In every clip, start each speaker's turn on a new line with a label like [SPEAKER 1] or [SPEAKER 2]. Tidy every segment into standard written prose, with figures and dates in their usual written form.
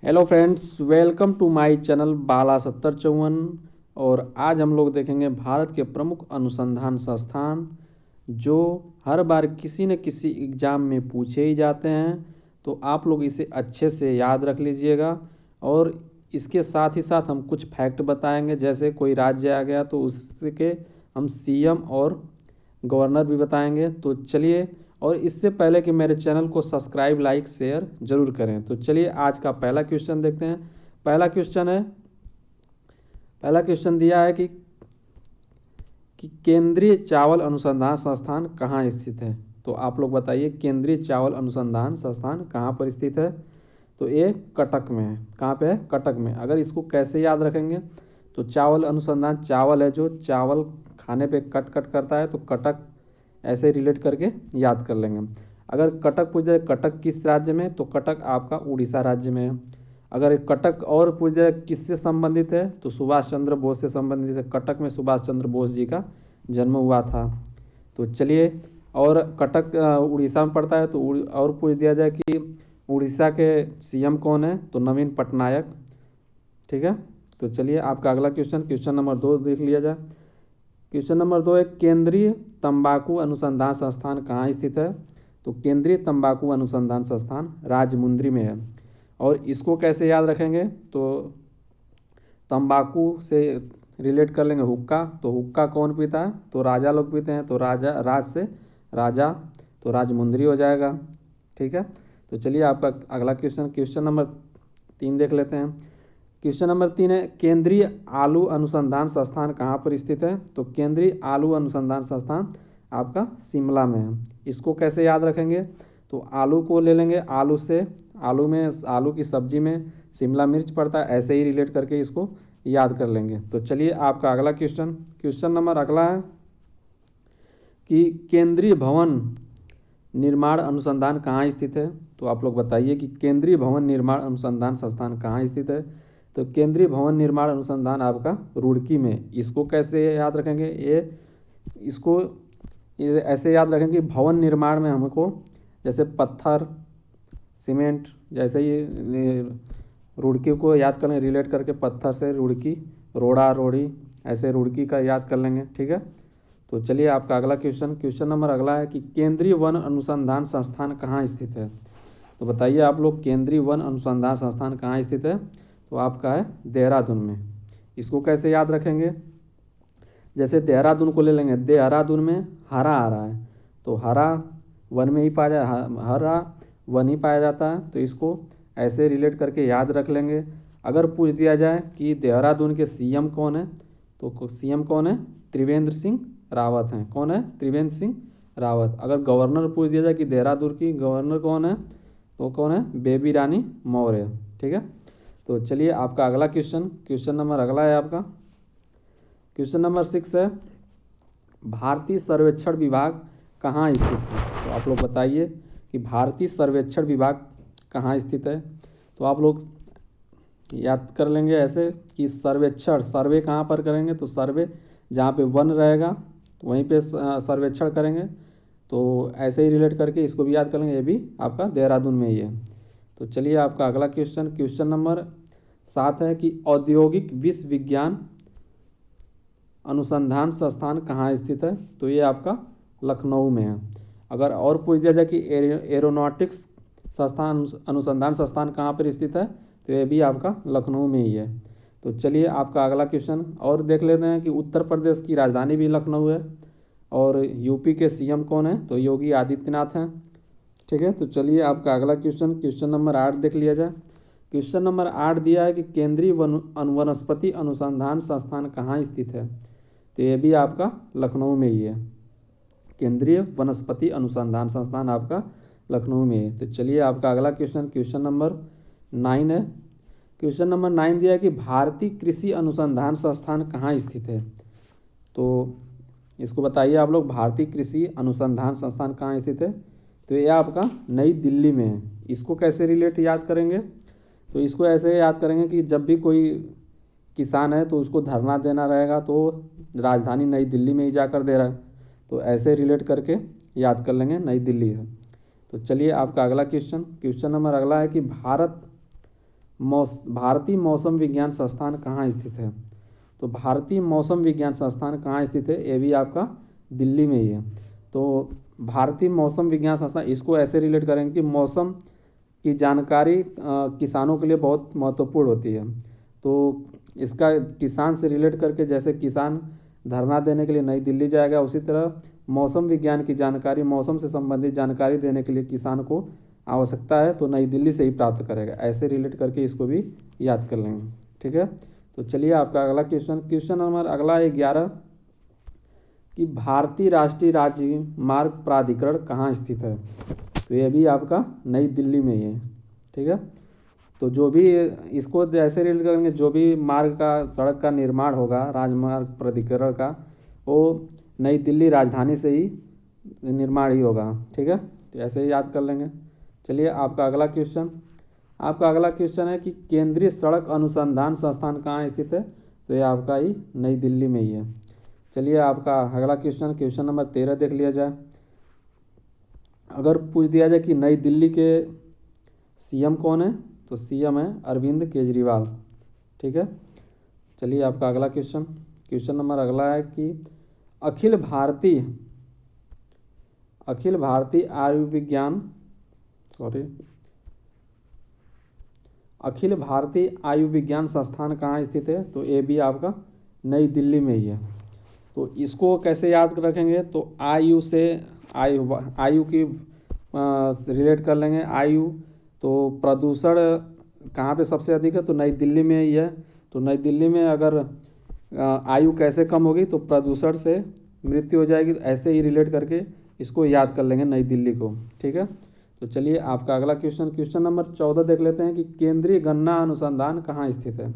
[SPEAKER 1] Hello friends, welcome to my channel Bala 7054। और आज हम लोग देखेंगे भारत के प्रमुख अनुसंधान संस्थान जो हर बार किसी न किसी एग्ज़ाम में पूछे ही जाते हैं। तो आप लोग इसे अच्छे से याद रख लीजिएगा। और इसके साथ ही साथ हम कुछ फैक्ट बताएंगे, जैसे कोई राज्य आ गया तो उसके हम सीएम और गवर्नर भी बताएंगे। तो चलिए, और इससे पहले कि मेरे चैनल को सब्सक्राइब लाइक शेयर जरूर करें। तो चलिए आज का पहला क्वेश्चन देखते हैं। पहला क्वेश्चन दिया है कि केंद्रीय चावल अनुसंधान संस्थान कहाँ स्थित है। तो आप लोग बताइए, केंद्रीय चावल अनुसंधान संस्थान कहाँ पर स्थित है। तो ये कटक में है। कहाँ पे है? कटक में। अगर इसको कैसे याद रखेंगे, तो चावल अनुसंधान, चावल है जो चावल खाने पे कट कट करता है, तो कटक ऐसे रिलेट करके याद कर लेंगे। अगर कटक पूछ जाए कटक किस राज्य में, तो कटक आपका उड़ीसा राज्य में है। अगर कटक और पूछ जाए किससे संबंधित है, तो सुभाष चंद्र बोस से संबंधित है। कटक में सुभाष चंद्र बोस जी का जन्म हुआ था। तो चलिए, और कटक उड़ीसा में पड़ता है। तो और पूछ दिया जाए कि उड़ीसा के सीएम कौन है, तो नवीन पटनायक। ठीक है। तो चलिए आपका अगला क्वेश्चन नंबर 2 देख लिया जाए। क्वेश्चन नंबर 2 है, केंद्रीय तंबाकू अनुसंधान संस्थान कहाँ स्थित है। तो केंद्रीय तंबाकू अनुसंधान संस्थान राजमुंद्री में है। और इसको कैसे याद रखेंगे, तो तंबाकू से रिलेट कर लेंगे हुक्का। तो हुक्का कौन पीता है, तो राजा लोग पीते हैं। तो राज से राजा, तो राजमुंद्री हो जाएगा। ठीक है। तो चलिए आपका अगला क्वेश्चन नंबर 3 देख लेते हैं। क्वेश्चन नंबर 3 है, केंद्रीय आलू अनुसंधान संस्थान कहाँ पर स्थित है। तो केंद्रीय आलू अनुसंधान संस्थान आपका शिमला में है। इसको कैसे याद रखेंगे, तो आलू को ले लेंगे, आलू की सब्जी में शिमला मिर्च पड़ता है, ऐसे ही रिलेट करके इसको याद कर लेंगे। तो चलिए आपका अगला क्वेश्चन नंबर अगला है कि केंद्रीय भवन निर्माण अनुसंधान कहाँ स्थित है। तो आप लोग बताइए कि केंद्रीय भवन निर्माण अनुसंधान संस्थान कहाँ स्थित है। तो केंद्रीय भवन निर्माण अनुसंधान आपका रुड़की में। इसको कैसे याद रखेंगे, इसको ऐसे याद रखेंगे कि भवन निर्माण में हमको जैसे पत्थर सीमेंट, जैसे ही रुड़की को याद करें रिलेट करके, पत्थर से रुड़की, रोड़ा रोड़ी, ऐसे रुड़की का याद कर लेंगे। ठीक है। तो चलिए आपका अगला क्वेश्चन नंबर अगला है कि केंद्रीय वन अनुसंधान संस्थान कहाँ स्थित है। तो बताइए आप लोग, केंद्रीय वन अनुसंधान संस्थान कहाँ स्थित है। तो आपका है देहरादून में। इसको कैसे याद रखेंगे, जैसे देहरादून को ले लेंगे, देहरादून में हरा आ रहा है, तो हरा वन में ही हरा वन ही पाया जाता है। तो इसको ऐसे रिलेट करके याद रख लेंगे। अगर पूछ दिया जाए कि देहरादून के सीएम कौन है, तो सीएम कौन है, त्रिवेंद्र सिंह रावत हैं। कौन है, त्रिवेंद्र सिंह रावत। अगर गवर्नर पूछ दिया जाए कि देहरादून की गवर्नर कौन है, तो कौन है, बेबी रानी मौर्य। ठीक है। तो चलिए आपका अगला क्वेश्चन नंबर अगला है आपका क्वेश्चन नंबर 6 है, भारतीय सर्वेक्षण विभाग कहाँ स्थित है। तो आप लोग बताइए कि भारतीय सर्वेक्षण विभाग कहाँ स्थित है। तो आप लोग याद कर लेंगे ऐसे कि सर्वे कहाँ पर करेंगे, तो सर्वे जहाँ पे वन रहेगा वहीं पे सर्वेक्षण करेंगे। तो ऐसे ही रिलेट करके इसको भी याद कर लेंगे, ये भी आपका देहरादून में ही है। तो चलिए आपका अगला क्वेश्चन नंबर 7 है कि औद्योगिक विश्वविज्ञान अनुसंधान संस्थान कहाँ स्थित है। तो ये आपका लखनऊ में है। अगर और पूछ दिया जाए कि एरोनॉटिक्स अनुसंधान संस्थान कहाँ पर स्थित है, तो ये भी आपका लखनऊ में ही है। तो चलिए आपका अगला क्वेश्चन और देख लेते हैं कि उत्तर प्रदेश की राजधानी भी लखनऊ है। और यूपी के सीएम कौन है, तो योगी आदित्यनाथ हैं। ठीक है। तो चलिए आपका अगला क्वेश्चन नंबर 8 देख लिया जाए। क्वेश्चन नंबर 8 दिया है कि केंद्रीय वनस्पति अनुसंधान संस्थान कहाँ स्थित है। तो ये भी आपका लखनऊ में ही है। केंद्रीय वनस्पति अनुसंधान संस्थान आपका लखनऊ में है। तो चलिए आपका अगला क्वेश्चन नंबर 9 है। क्वेश्चन नंबर 9 दिया है कि भारतीय कृषि अनुसंधान संस्थान कहाँ स्थित है। तो इसको बताइए आप लोग, भारतीय कृषि अनुसंधान संस्थान कहाँ स्थित है। तो ये आपका नई दिल्ली में है। इसको कैसे रिलेट याद करेंगे, तो इसको ऐसे याद करेंगे कि जब भी कोई किसान है तो उसको धरना देना रहेगा, तो राजधानी नई दिल्ली में ही जाकर दे रहा है। तो ऐसे रिलेट करके याद कर लेंगे नई दिल्ली है। तो चलिए आपका अगला क्वेश्चन नंबर अगला है कि भारतीय मौसम विज्ञान संस्थान कहाँ स्थित है? तो भारतीय मौसम विज्ञान संस्थान कहाँ स्थित है? ये भी आपका दिल्ली में ही है। तो भारतीय मौसम विज्ञान संस्थान, इसको ऐसे रिलेट करेंगे कि मौसम की जानकारी किसानों के लिए बहुत महत्वपूर्ण होती है। तो इसका किसान से रिलेट करके, जैसे किसान धरना देने के लिए नई दिल्ली जाएगा, उसी तरह मौसम विज्ञान की जानकारी, मौसम से संबंधित जानकारी देने के लिए किसान को आवश्यकता है तो नई दिल्ली से ही प्राप्त करेगा। ऐसे रिलेट करके इसको भी याद कर लेंगे। ठीक है, तो चलिए आपका अगला क्वेश्चन नंबर अगला है 11 कि भारतीय राष्ट्रीय राजमार्ग प्राधिकरण कहाँ स्थित है? तो ये भी आपका नई दिल्ली में ही है। ठीक है, तो जो भी इसको ऐसे रिलेट करेंगे, जो भी मार्ग का, सड़क का निर्माण होगा राजमार्ग प्राधिकरण का, वो नई दिल्ली राजधानी से ही निर्माण ही होगा। ठीक है, तो ऐसे ही याद कर लेंगे। चलिए आपका अगला क्वेश्चन है कि केंद्रीय सड़क अनुसंधान संस्थान कहाँ स्थित है? तो ये आपका ही नई दिल्ली में ही है। चलिए आपका अगला क्वेश्चन नंबर 13 देख लिया जाए। अगर पूछ दिया जाए कि नई दिल्ली के सीएम कौन है? तो सीएम है अरविंद केजरीवाल। ठीक है, चलिए आपका अगला क्वेश्चन नंबर अगला है कि अखिल भारतीय आयुर्विज्ञान संस्थान कहाँ स्थित है? तो ये भी आपका नई दिल्ली में ही है। तो इसको कैसे याद रखेंगे? तो आयु की रिलेट कर लेंगे। आयु, तो प्रदूषण कहाँ पे सबसे अधिक है? तो नई दिल्ली में ही है। तो नई दिल्ली में अगर आयु कैसे कम होगी? तो प्रदूषण से मृत्यु हो जाएगी। ऐसे ही रिलेट करके इसको याद कर लेंगे नई दिल्ली को। ठीक है, तो चलिए आपका अगला क्वेश्चन नंबर 14 देख लेते हैं कि केंद्रीय गन्ना अनुसंधान कहाँ स्थित है?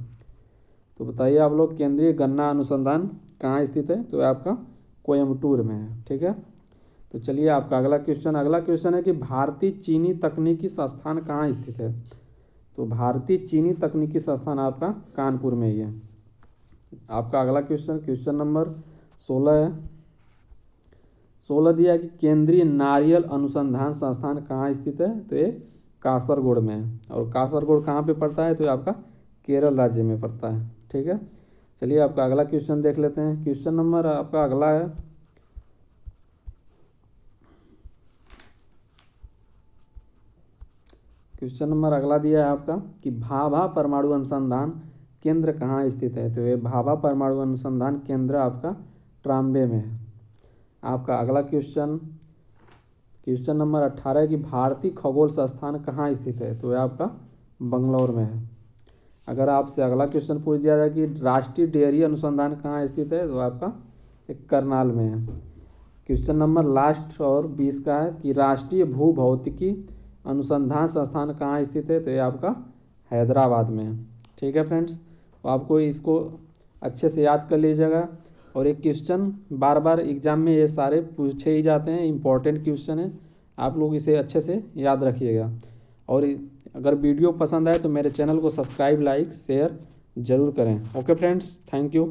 [SPEAKER 1] तो बताइए आप लोग, केंद्रीय गन्ना अनुसंधान कहाँ स्थित है? तो आपका कोयम्बटूर में है। ठीक है, तो चलिए आपका अगला क्वेश्चन है कि भारतीय चीनी तकनीकी संस्थान कहाँ स्थित है? तो भारतीय चीनी तकनीकी संस्थान आपका कानपुर में ही है। आपका अगला क्वेश्चन नंबर 16 है। 16 दिया है कि केंद्रीय नारियल अनुसंधान संस्थान कहाँ स्थित है? तो ये कासरगोड में है। और कासरगोड कहाँ पे पड़ता है? तो ये आपका केरल राज्य में पड़ता है। ठीक है, चलिए आपका अगला क्वेश्चन देख लेते हैं। क्वेश्चन नंबर आपका अगला है क्वेश्चन नंबर अगला दिया है आपका कि भाभा परमाणु अनुसंधान केंद्र कहाँ स्थित है? तो ये भाभा परमाणु अनुसंधान केंद्र आपका ट्राम्बे में है। आपका अगला क्वेश्चन नंबर 18 है कि भारतीय खगोल संस्थान कहाँ स्थित है? तो ये आपका बंगलौर में है। अगर आपसे अगला क्वेश्चन पूछ दिया जाए कि राष्ट्रीय डेयरी अनुसंधान कहाँ स्थित है? तो आपका एक करनाल में है। क्वेश्चन नंबर लास्ट और 20 का है कि राष्ट्रीय भूभौतिकी अनुसंधान संस्थान कहाँ स्थित है? तो ये आपका हैदराबाद में है। ठीक है फ्रेंड्स, तो आपको इसको अच्छे से याद कर लीजिएगा। और एक क्वेश्चन बार बार एग्जाम में ये सारे पूछे ही जाते हैं, इंपॉर्टेंट क्वेश्चन है, आप लोग इसे अच्छे से याद रखिएगा। और अगर वीडियो पसंद आए तो मेरे चैनल को सब्सक्राइब, लाइक, शेयर जरूर करें। Okay friends, thank you.